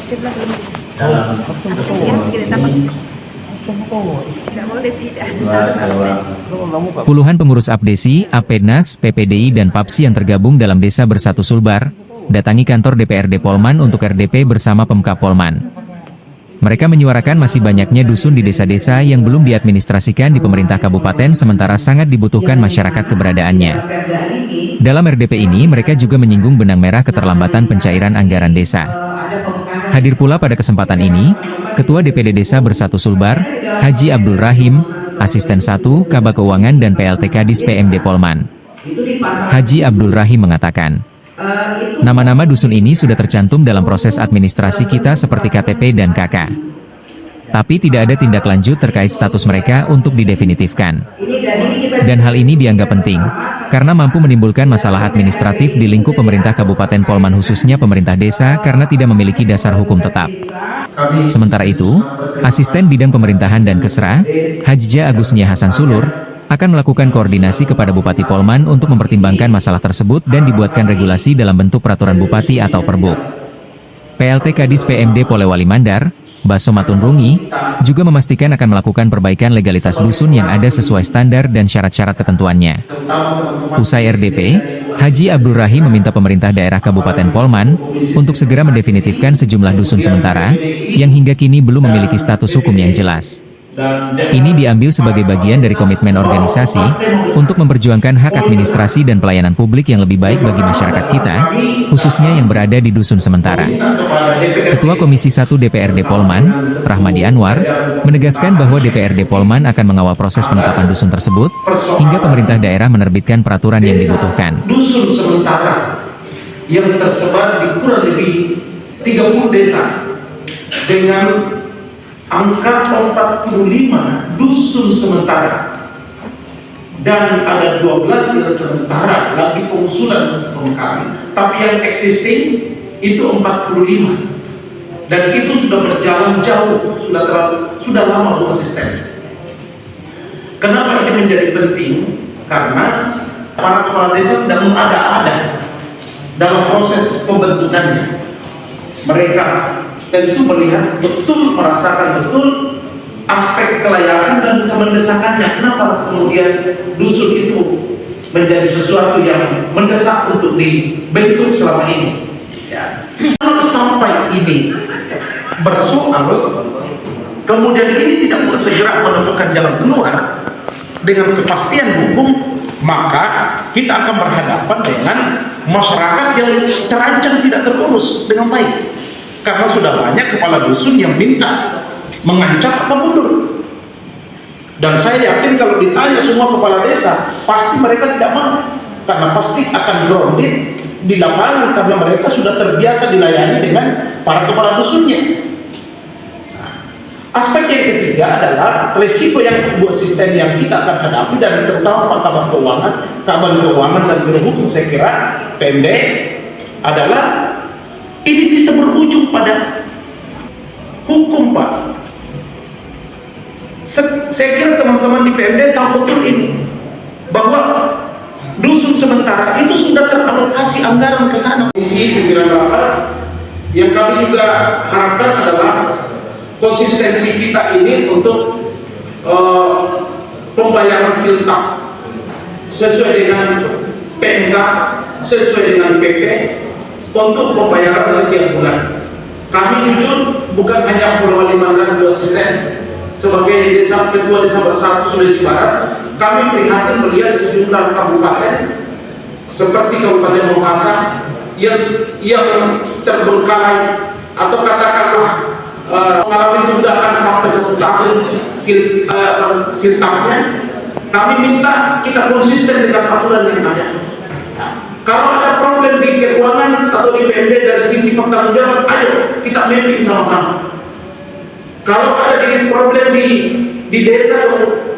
Sebelah belum dalam sekitar tapak sih. Tidak boleh tidak harus absen. Puluhan pengurus Abdesi, Apednas, PPDI, dan Papsi yang tergabung dalam Desa Bersatu Sulbar, datangi kantor DPRD Polman untuk RDP bersama Pemkab Polman. Mereka menyuarakan masih banyaknya dusun di desa-desa yang belum diadministrasikan di pemerintah kabupaten sementara sangat dibutuhkan masyarakat keberadaannya. Dalam RDP ini mereka juga menyinggung benang merah keterlambatan pencairan anggaran desa. Hadir pula pada kesempatan ini, Ketua DPD Desa Bersatu Sulbar, Haji Abdul Rahim, Asisten 1, Kaba Keuangan dan PLT Kadis PMD Polman. Haji Abdul Rahim mengatakan, nama-nama dusun ini sudah tercantum dalam proses administrasi kita seperti KTP dan KK. Tapi tidak ada tindak lanjut terkait status mereka untuk didefinitifkan. Dan hal ini dianggap penting, karena mampu menimbulkan masalah administratif di lingkup pemerintah Kabupaten Polman khususnya pemerintah desa karena tidak memiliki dasar hukum tetap. Sementara itu, Asisten Bidang Pemerintahan dan Kesra, Hajja Agusnia Hasan Sulur, akan melakukan koordinasi kepada Bupati Polman untuk mempertimbangkan masalah tersebut dan dibuatkan regulasi dalam bentuk peraturan Bupati atau Perbuk. PLT Kadis PMD Polewali Mandar, Baso Matunrungi, juga memastikan akan melakukan perbaikan legalitas dusun yang ada sesuai standar dan syarat-syarat ketentuannya. Usai RDP, Haji Abdul Rahim meminta pemerintah daerah Kabupaten Polman untuk segera mendefinitifkan sejumlah dusun sementara yang hingga kini belum memiliki status hukum yang jelas. Ini diambil sebagai bagian dari komitmen organisasi untuk memperjuangkan hak administrasi dan pelayanan publik yang lebih baik bagi masyarakat kita, khususnya yang berada di dusun sementara. Ketua Komisi 1 DPRD Polman, Rahmadi Anwar, menegaskan bahwa DPRD Polman akan mengawal proses penetapan dusun tersebut, hingga pemerintah daerah menerbitkan peraturan yang dibutuhkan. Dusun sementara yang tersebar di kurang lebih 30 desa dengan angka 45 dusun sementara dan ada 12 yang sementara lagi pengusulan pemekaran, tapi yang existing itu 45 dan itu sudah berjalan jauh, sudah lama konsisten. Kenapa ini menjadi penting? Karena para kepala desa tidak mengada-ada dalam proses pembentukannya. Mereka tentu melihat betul, merasakan betul aspek kelayakan dan kemendesakannya. Kenapa kemudian dusun itu menjadi sesuatu yang mendesak untuk dibentuk selama ini? Ya. Kalau sampai ini bersoal, kemudian ini tidak segera menemukan jalan keluar dengan kepastian hukum, maka kita akan berhadapan dengan masyarakat yang terancam tidak terurus dengan baik. Karena sudah banyak kepala dusun yang minta mengancam atau mundur. Dan saya yakin kalau ditanya semua kepala desa, pasti mereka tidak mau. Karena pasti akan grounded di lapangan karena mereka sudah terbiasa dilayani dengan para kepala dusunnya. Nah, aspek yang ketiga adalah risiko yang konsisten yang kita akan hadapi dan terutama Kabar Keuangan dan Biro Hukum, saya kira PMD adalah ini bisa berujung pada hukum, Pak. Saya kira teman-teman di PMD tahu betul ini, bahwa dusun sementara itu sudah teralokasi anggaran ke sana. Isi pimpinan rapat yang kami juga harapkan adalah konsistensi kita ini untuk pembayaran siltap sesuai dengan PMK, sesuai dengan PP, untuk pembayaran setiap bulan. Kami jujur bukan hanya Polewali Mandar dua asisten, sebagai ketua desa Bersatu Sulawesi Barat, kami prihatin melihat sejumlah kabupaten seperti Kabupaten Makassar yang terbengkalai atau katakanlah mengalami tunggakan sampai 1 tahun siltapnya. Kami minta kita konsisten dengan aturan yang ada. Kalau ada problem di keuangan atau di PMD dari sisi pertanggungjawaban, ayo kita mapping sama-sama. Kalau ada problem di desa,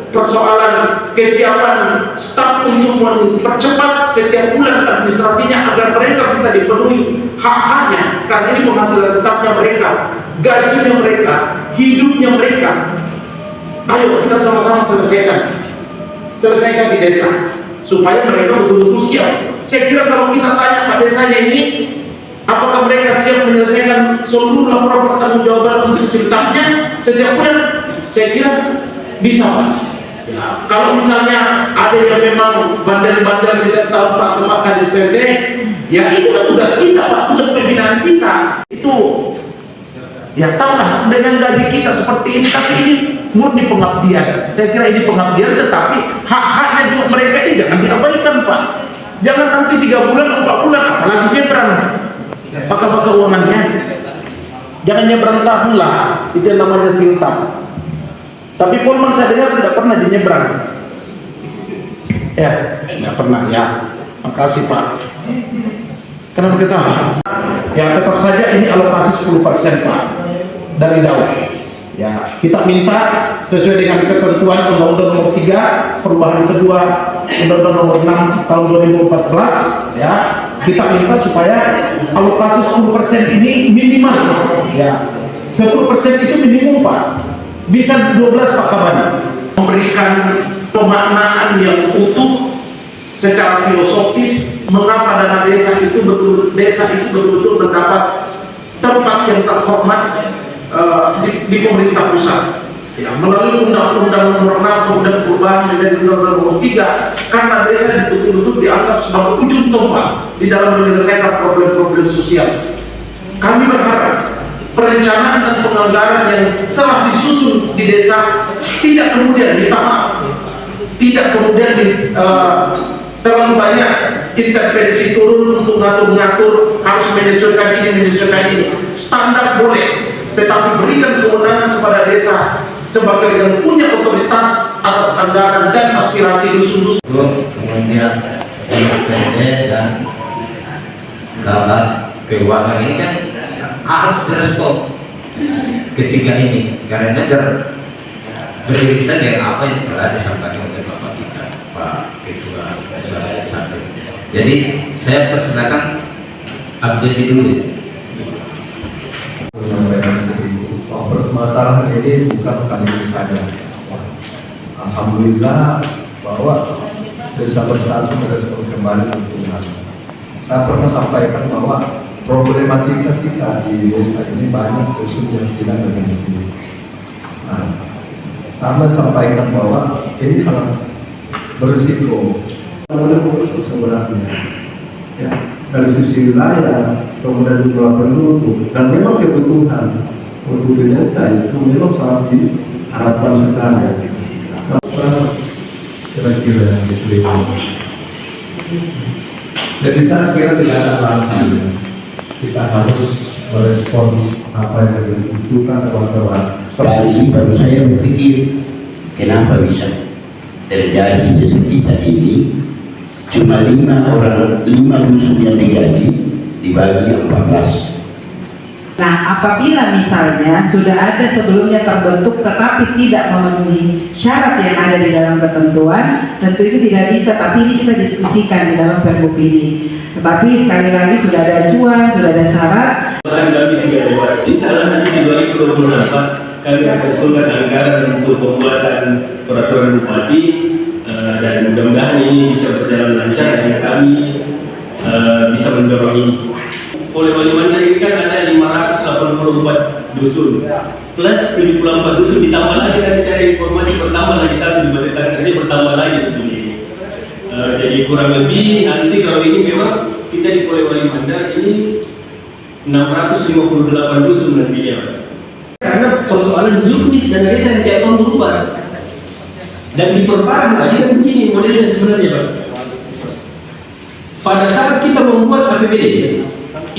persoalan kesiapan staf untuk mempercepat setiap bulan administrasinya agar mereka bisa dipenuhi hak-haknya, karena ini penghasilan tetapnya mereka, gajinya mereka, hidupnya mereka. Ayo kita sama-sama selesaikan di desa supaya mereka betul-betul siap. Saya kira kalau kita tanya Pak desanya ini, Apakah mereka siap menyelesaikan seluruh laporan pertanggungjawaban untuk siltapnya setiap bulan? Saya kira bisa, Pak. Ya, kalau misalnya ada yang memang bandel-bandel setiap tahun Pak ke Kadis PPD, ya itu kan tugas kita, Pak, tugas pembinaan kita. Itu ya tahulah dengan gaji kita seperti ini, tapi ini murni pengabdian. Saya kira ini pengabdian, tetapi hak-haknya juga mereka ini jangan diabaikan, Pak. Jangan nanti 3 bulan, 4 bulan, apalagi nyebrang pakai keuangannya. Jangan nyebrang tahun lah, itu yang namanya siltap. Tapi Polman saya dengar tidak pernah nyebrang. Ya, tidak pernah ya. Makasih Pak. Kenapa kita? Ya tetap saja ini alokasi 10% Pak dari DAUP. Ya, kita minta sesuai dengan ketentuan Undang-Undang Nomor 3 perubahan kedua Undang-Undang Nomor 6 tahun 2014 ya. Kita minta supaya alokasi 10% ini minimal ya. 10% itu minimum Pak. Bisa 12 Pak Kabani. Memberikan pemaknaan yang utuh secara filosofis mengapa dana desa itu betul-betul mendapat tempat yang terhormat di pemerintah pusat. Ya, melalui Undang-Undang Nomor 6 kemudian perubahan menjadi Undang-Undang Nomor 3, karena desa betul-betul dianggap sebagai ujung tombak di dalam menyelesaikan problem-problem sosial. Kami berharap perencanaan dan penganggaran yang setelah disusun di desa tidak kemudian ditamak, tidak kemudian terlalu banyak intervensi turun untuk ngatur-ngatur harus menyesuaikan ini. Standar boleh, tetapi berikan kewenangan kepada desa sebagai yang punya otoritas atas anggaran dan aspirasi dusun-dusun. Kemudian SPD dan segala keuangan ini kan harus direspon ketika ini, karena beririsan dengan apa yang telah disampaikan oleh Bapak kita, Pak Ketua Satu. Jadi saya persilakan update dulu. Permasalahan ini bukan kali ini saja. Alhamdulillah bahwa desa bersatu merespon kembali lingkungan. Saya pernah sampaikan bahwa problematika kita di desa ini banyak khusus yang tidak terpenuhi. Saya sampaikan bahwa ini sangat berisiko sebenarnya. Ya, dari sisi wilayah, kemudian jumlah penduduk, dan memang kebutuhan untuk di desa itu memang sangat diharapkan sekali. Kira-kira yang diterima. Jadi saya kira tidak ada alasan kita harus merespon apa yang dibutuhkan kawan-kawan. Kali baru saya berpikir kenapa bisa terjadi di sekitar ini cuma 5 dusun yang digaji dibagi 14. Nah, apabila misalnya sudah ada sebelumnya terbentuk tetapi tidak memenuhi syarat yang ada di dalam ketentuan, tentu itu tidak bisa, tapi ini kita diskusikan di dalam Pergub ini. Tetapi sekali lagi sudah ada acuan, sudah ada syarat. Kami sudah lewat. Insya Allah nanti di 2024 kami akan usulkan anggaran untuk pembuatan peraturan bupati dan mudah-mudahan ini bisa berjalan lancar dan kami bisa mendorong ini. Oleh Wali Mandar ini kan ada 584 dusun plus 74 dusun ditambah lagi, tadi saya informasi bertambah lagi satu di Batik Tangerang, bertambah lagi dusun ini. Jadi kurang lebih nanti kalau ini memang kita di Polewali Wali Mandar ini 658 dusun nantinya. Karena persoalan juknis dan desa yang tiap tahun berubah dan diperparah lagi kan begini modelnya sebenarnya Pak. Pada saat kita membuat APBD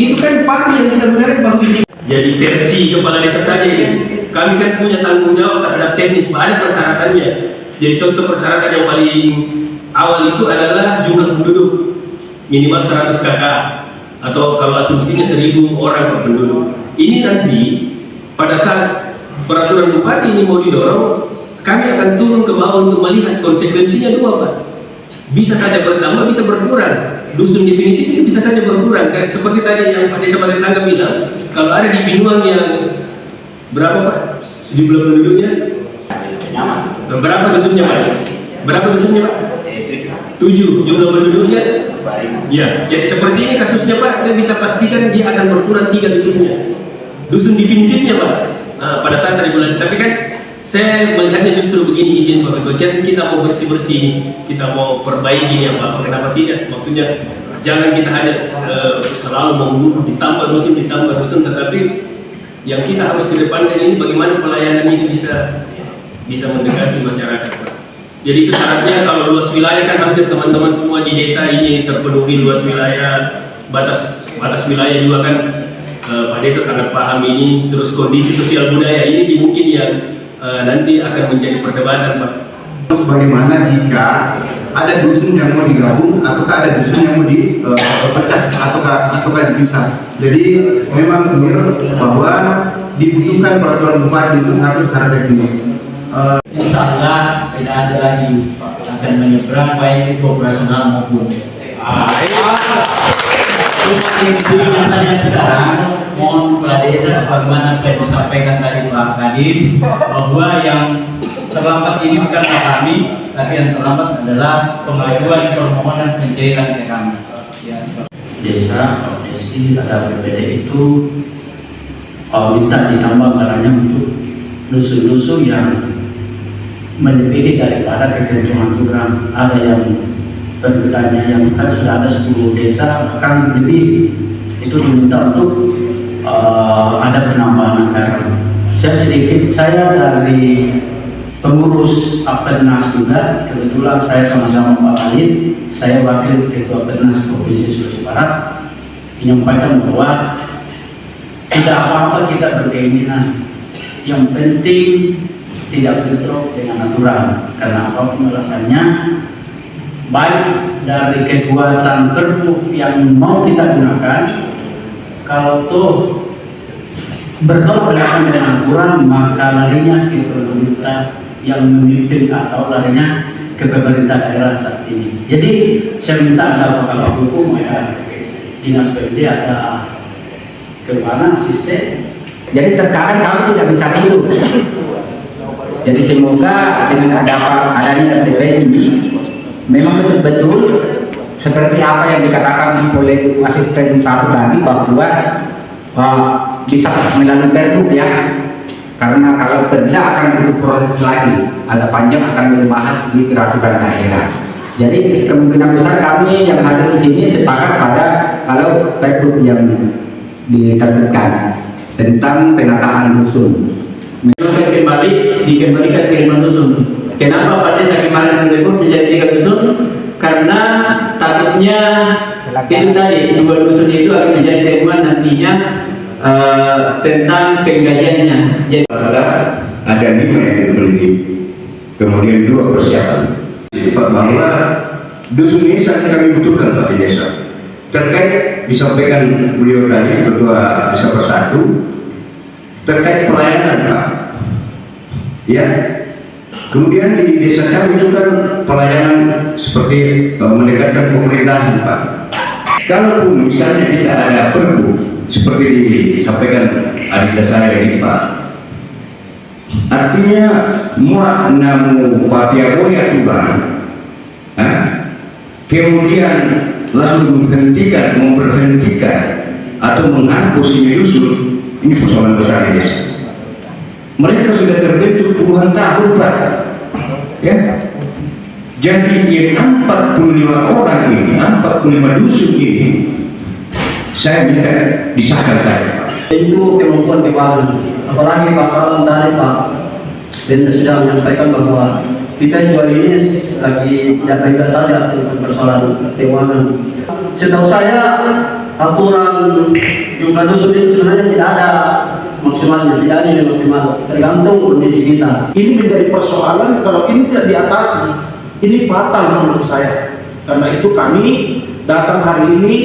itu kan pakai yang kita gunakan bahu ini. Jadi versi kepala desa saja ini. Kami kan punya tanggung jawab terhadap teknis, ada persyaratannya. Jadi contoh persyaratan yang paling awal itu adalah jumlah penduduk minimal 100 KK atau kalau asumsinya 1000 orang per penduduk. Ini nanti pada saat peraturan bupati ini mau didorong, kami akan turun ke bawah untuk melihat konsekuensinya dua Pak. Bisa saja bertambah, bisa berkurang. Dusun definitif itu bisa saja berkurang. Kayak seperti tadi yang Pak Desa Batik Tangga bilang, kalau ada di Binuang yang berapa Pak jumlah penduduknya? Berapa dusunnya Pak? Berapa dusunnya Pak? 7 jumlah penduduknya. Ya, jadi seperti ini kasusnya Pak, saya bisa pastikan dia akan berkurang 3 dusunnya. Dusun dipimpinnya Pak, pada saat regulasi. Tapi kan saya melihatnya justru begini, izin Pak Ketua, kan kita mau bersih-bersih, kita mau perbaiki ya Pak, kenapa tidak? Maksudnya jangan kita hanya selalu membunuh, ditambah dusun, tetapi yang kita harus kedepankan ini bagaimana pelayanan ini bisa mendekati masyarakat Pak. Jadi itu syaratnya kalau luas wilayah kan hampir teman-teman semua di desa ini terpenuhi luas wilayah, batas wilayah juga kan Pak Desa sangat paham ini, terus kondisi sosial budaya ini mungkin yang nanti akan menjadi perdebatan Pak. Bagaimana jika ada dusun yang mau digabung ataukah ada dusun yang mau dipecah ataukah dipisah? Jadi memang clear bahwa dibutuhkan peraturan bupati untuk mengatur secara teknis. Insya Allah tidak ada lagi akan menyeberang baik itu operasional maupun intinya saja sekarang mohon kepala desa sebagaimana apa yang disampaikan tadi Pak Kadis, bahwa yang terlambat ini bukan kami, tapi yang terlambat adalah pengajuan permohonan pencairan ke kami. Ya, desa, desi, ada PPD itu minta ditambah anggarannya untuk dusun-dusun yang melebihi daripada ketentuan aturan. Ada yang perbedaannya yang kan sudah ada 10 desa bahkan lebih, itu diminta untuk ada penambahan anggaran. Saya dari pengurus Apednas juga, kebetulan saya sama-sama Pak Khalid, saya wakil ketua Apednas Provinsi Sulawesi Barat, menyampaikan bahwa tidak apa-apa kita berkeinginan, yang penting tidak bentrok dengan aturan, karena apapun alasannya, baik dari kekuatan Perpu yang mau kita gunakan, kalau tuh bertolak belakang dengan aturan, maka larinya ke pemerintah yang memimpin atau larinya ke pemerintah daerah saat ini. Jadi saya minta ada pakar hukum, ya dinas PPD ada kemana asisten. Jadi terkadang kami tidak bisa tidur. Jadi semoga dengan adanya RTP ini memang betul-betul seperti apa yang dikatakan oleh asisten satu tadi, bahwa bisa melalui Pergub ya, karena kalau tidak akan butuh proses lagi agak panjang, akan membahas di peraturan daerah. Jadi kemungkinan besar kami yang hadir di sini sepakat pada kalau Pergub yang diterbitkan tentang penataan dusun dikembalikan ke 5 dusun. Kenapa Pak Desa kemarin melebur menjadi 3 dusun? Karena takutnya itu tadi 2 dusun itu akan menjadi temuan nantinya tentang penggajiannya. Jadi ada 5 yang dipeliti, kemudian 2 persiapan. Bahwa dusun ini sangat kami butuhkan Pak di desa. Terkait disampaikan beliau tadi, ketua desa persatu, terkait pelayanan Pak. Ya. Kemudian di desa kami itu kan pelayanan seperti mendekatkan pemerintahan Pak. Kalau misalnya kita ada Perpu seperti disampaikan adik saya ini Pak, artinya muat namu papiagoya Tuhan, kemudian langsung memberhentikan atau menghapus ini dusun, ini persoalan besar desa. Mereka sudah terbentuk puluhan tahun Pak, ya. Jadi yang 45 orang ini, 45 dusun ini, saya minta disahkan saja Pak. Itu kemampuan kepala, apalagi Pak Kalam tadi Pak, dan sudah menyampaikan bahwa kita juga ini lagi jaga saja tentang persoalan keuangan. Setahu saya aturan jumlah dusun ini sebenarnya tidak ada maksimalnya, tidak ada yang maksimal, tergantung kondisi kita. Ini menjadi persoalan kalau ini tidak diatasi, ini fatal menurut saya. Karena itu kami datang hari ini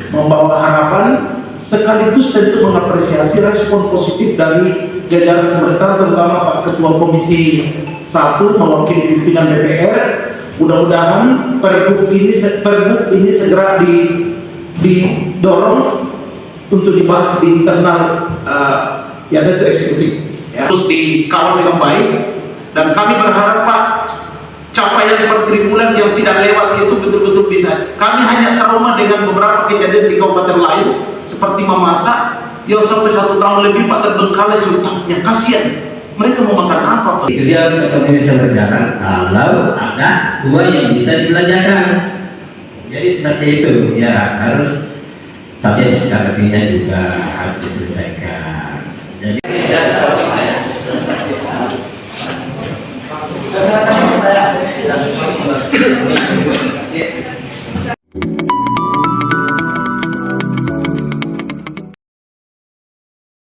membawa harapan sekaligus tentu mengapresiasi respon positif dari jajaran pemerintahan, terutama Pak Ketua Komisi 1 mewakili pimpinan DPR. Mudah-mudahan Pergub ini segera didorong untuk dibahas di internal ya itu eksekutif, ya. Terus dikawal dengan baik, dan kami berharap Pak capaian per tribulan yang tidak lewat itu betul-betul bisa. Kami hanya trauma dengan beberapa kejadian di kabupaten lain seperti memasak yang sampai 1 tahun lebih Pak terbengkalai sulitnya. Kasihan, mereka mau makan apa Pak? Itu dia ekonomi bisa berjalan kalau ada 2 yang bisa dibelajarkan. Jadi seperti itu ya, harus, tapi sekarang juga harus diselesaikan. Jadi saya